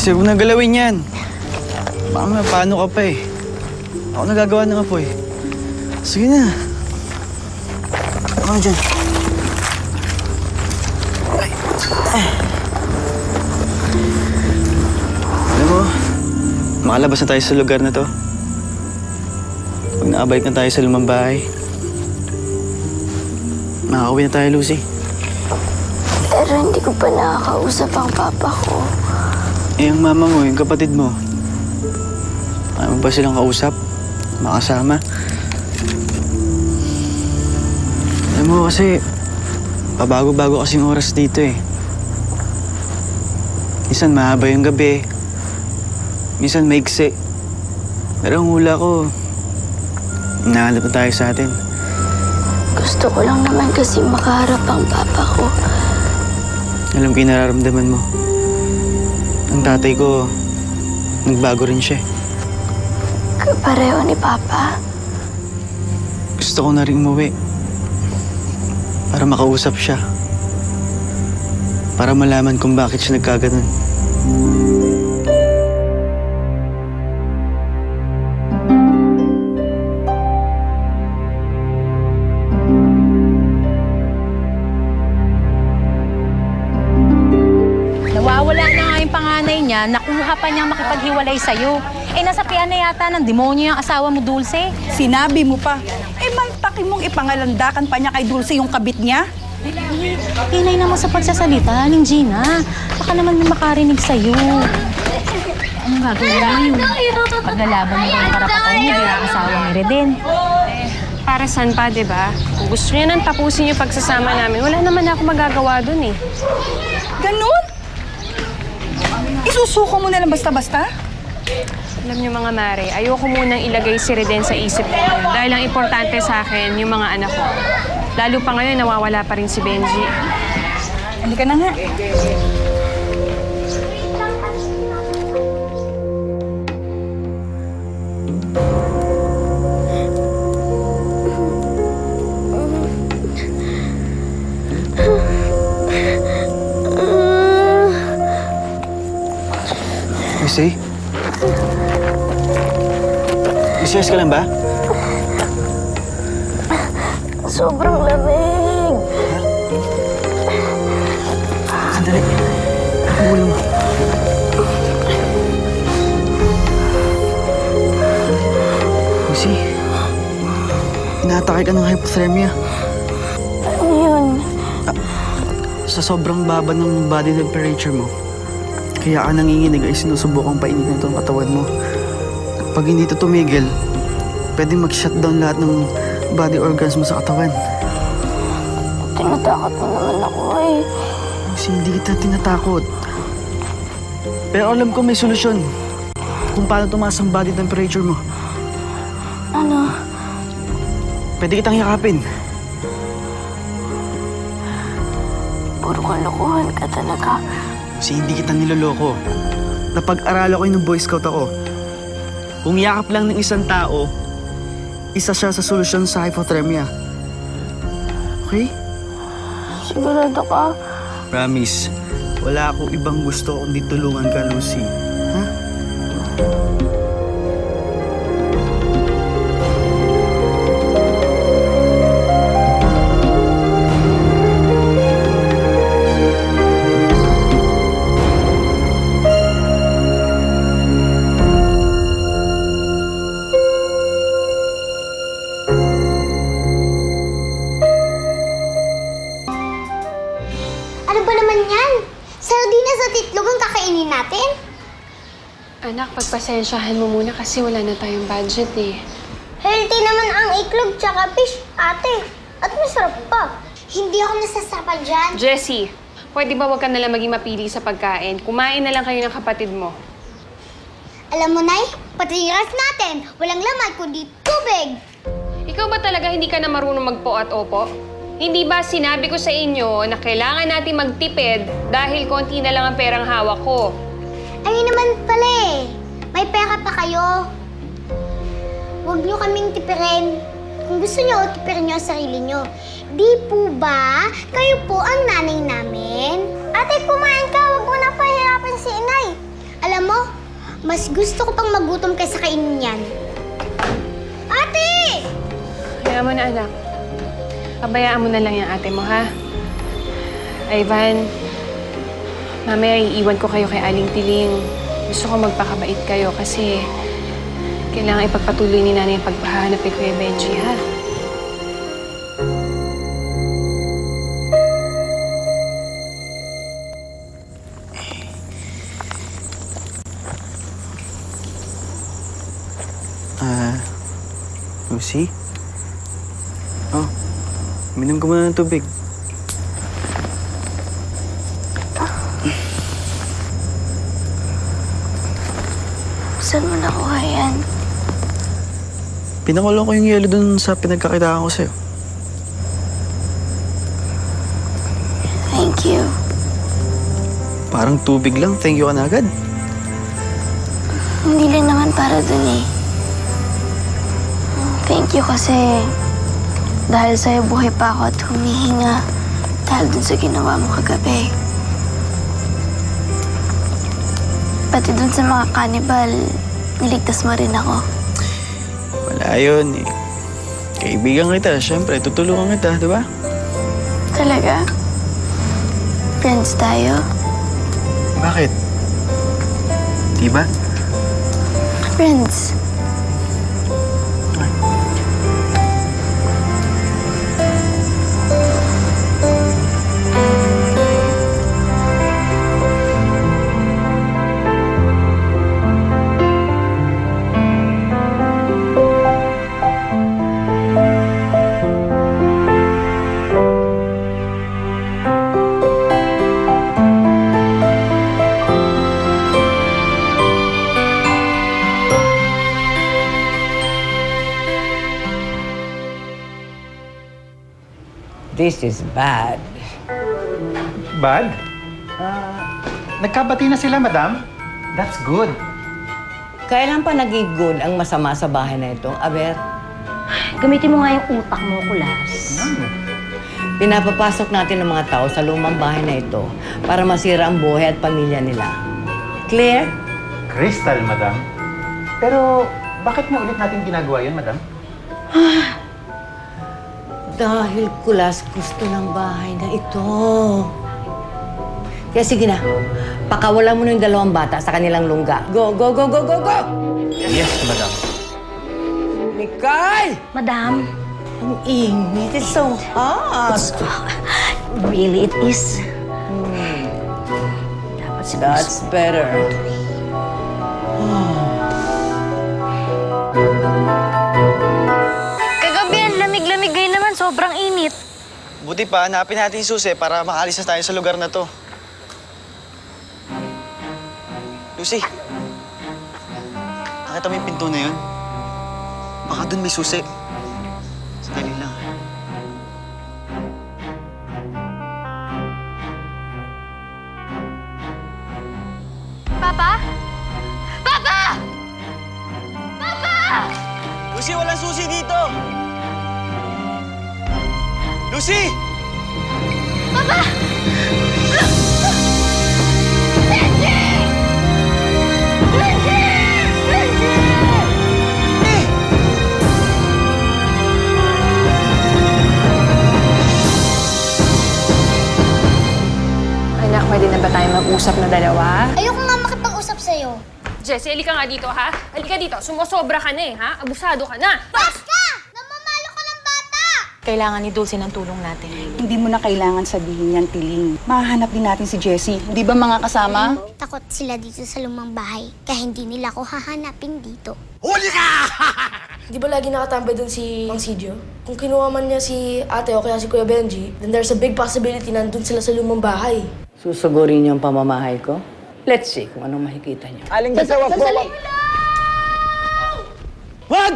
Kasi huwag na galawin yan. Baka paano ka pa eh. Ako nagagawa ng apoy. Sige na. Ano dyan? Alam mo, makalabas na tayo sa lugar na to. Pag naabalik na tayo sa lumang bahay, makakauwi na tayo, Lucy. Pero hindi ko pa nakakausap ang papa ko. Eh, ang mama mo, yung kapatid mo, ayaw mo ba silang kausap? Makasama? Alam mo kasi, pabago-bago kasing oras dito eh. Minsan mahaba yung gabi, minsan maigsi. Pero ang hula ko, hinahanap na tayo sa atin. Gusto ko lang naman kasi makaharap ang papa ko. Alam ko yung nararamdaman mo. Ang tatay ko, nagbago rin siya. Kapareho ni papa. Gusto ko na rin umuwi. Para makausap siya. Para malaman kung bakit siya nagkaganon. Nawawala na nga yung panganay niya, nakuha pa niyang makipaghiwalay sa'yo. Eh, nasapian na yata ng demonyo yung asawa mo, Dulce. Sinabi mo pa. Eh, maltaki mong ipangalandakan pa niya kay Dulce yung kabit niya. Inay naman sa pagsasalita, Aling Gina. Baka naman may makarinig sa'yo. Anong gagawin mo yun? Paglalaban mo yung karapatan niya bilang asawa ni Reden. Para saan pa, di ba? Kung gusto niya nang tapusin yung pagsasama namin, wala naman ako magagawa dun eh. Ganun? Isusuko mo na lang basta-basta? Alam niyo mga mare, ayoko munang ilagay si Reden sa isip ko ngayon dahil ang importante sa akin yung mga anak ko. Lalo pa ngayon, nawawala pa rin si Benji. Halika na nga. Lucy? Lucy, ka lang ba? Sobrang lamig. Sandali. Ulo mo. Lucy, inaatake ka ng hypothermia. Ano yun? Sa sobrang baba ng body temperature mo, kaya ka nanginginig ay sinusubukang painitin itong katawan mo. Pag hindi ito tumigil, pwedeng mag-shutdown lahat ng body organs mo sa katawan. Tinatakot mo naman ako eh. Kasi hindi kita tinatakot. Pero alam ko may solusyon kung paano tumaas ang body temperature mo. Ano? Pwede kitang yakapin. Puro kalokohan ka talaga. Kasi hindi kita niloloko. Napag-arala ko yung Boy Scout ako. Kung yakap lang ng isang tao, isa siya sa solusyon sa hypothermia. Okay? Sigurado ka? Promise, wala akong ibang gusto kundi tulungan ka, Lucy. Ha? Ano ba naman yan? Sardinas at itlog ang kakainin natin? Anak, pagpasensyahan mo muna kasi wala na tayong budget eh. Healthy naman ang itlog tsaka fish, ate. At masarap pa. Hindi ako nasasapa dyan. Jessie, pwede ba wag ka nalang maging mapili sa pagkain? Kumain na lang kayo ng kapatid mo. Alam mo, Nay, pati yung rice natin, walang laman kundi tubig. Ikaw ba talaga hindi ka na marunong magpo at opo? Hindi ba sinabi ko sa inyo na kailangan natin magtipid dahil konti na lang ang perang hawak ko? Ayun naman pala eh. May pera pa kayo. Huwag niyo kaming tipirin. Kung gusto niyo, tipirin niyo ang sarili niyo. Di po ba? Kayo po ang nanay namin. Ate, kumain ka. Huwag mo na pahirapan si inay. Alam mo, mas gusto ko pang magutom kaysa kainin yan. Ate! Kaya mo na, anak. Pabayaan mo na lang yung ate mo, ha? Ivan, mamaya iiwan ko kayo kay Aling Tiling. Gusto ko magpakabait kayo kasi kailangan ipagpatuloy ni Nanay yung pagpahanap kay Kuya Benji, ha? Lucy? Oh, minom ko muna ng tubig. Saan mo nakuha yan? Pinakulo ko yung yelo dun sa pinagkakitaan ko sa'yo. Thank you. Parang tubig lang, thank you ka na agad. Hindi lang naman para dun eh. Thank you kasi dahil sa'yo buhay pa ako at humihinga dahil dun sa ginawa mo kagabi. Pati dun sa mga cannibal, niligtas mo rin ako. Wala yun eh. Kaibigan kita, syempre, tutulungan kita, di ba? Talaga? Friends tayo? Bakit? Di ba? Friends. This is bad. Bad? Nagkabati na sila, madam. That's good. Kailan pa naging good ang masama sa bahay na ito, Aber? Gamitin mo nga yung utak mo, Kulas. Pinapapasok natin ng mga tao sa lumang bahay na ito para masira ang buhay at pamilya nila. Clear? Crystal, madam. Pero bakit na ulit natin ginagawa yun, madam? Dahil Kulas gusto ng bahay na ito. Kaya sige na, pakawalan mo na yung dalawang bata sa kanilang lungga. Go, go, go, go, go, go! Yes, madam. Mikay! Madam, Ang init. It's so hot. really it is. Dapat si That's better. Kagabi, ang lamig-lamig ngayon naman. Sobrang init. Buti pa, hanapin natin yung susi para makaalis na tayo sa lugar na to. Lucy, nakita mo yung pinto na yun? Baka dun may susi. Sandali lang. Papa? Papa! Papa! Lucy, walang susi dito! Lucy! Papa! Benji! Benji! Benji! Anak, pwede na ba tayo mag-usap na dalawa? Ayoko nga makipag-usap sa'yo. Jessie, halika nga dito, ha? Halika dito. Sumosobra ka na eh, ha? Abusado ka na. Basta! Namamalo ka ng bata! Kailangan ni Dulce ng tulong natin. Hindi mo na kailangan sabihin yan, Tiling. Mahanap din natin si Jessie. Di ba mga kasama? Takot sila dito sa lumang bahay, kaya hindi nila ako hahanapin dito. Di ba lagi nakatambay doon si Mang Sidio? Kung kinuha man niya si ate o kaya si Kuya Benji, then there's a big possibility nandun sila sa lumang bahay. Susugurin niyo ang pamamahay ko? Let's see kung anong makikita niyo. Aling gasawa po. Wag!